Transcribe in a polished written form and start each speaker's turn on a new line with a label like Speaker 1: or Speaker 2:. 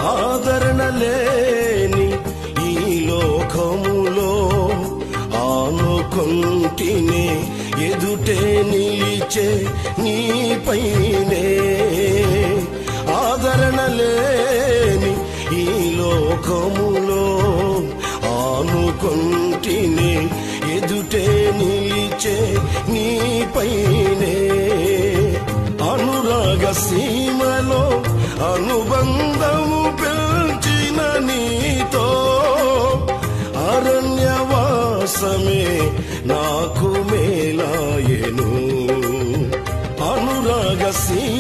Speaker 1: ఆదరణ లేని ఈ లోకములో ఆనుకొంటినే ఎదుటే నిలిచే నీపైనే. ఆదరణ లేని ఈ లోకములో ఆనుకొంటినే ఎదుటే నిలిచే నీపైనే. అనురాగ సీమలో అనుబంధము పెంచిన నీతో అరణ్యవాసమే నాకు మేలాయెను. అనురాగ సీమ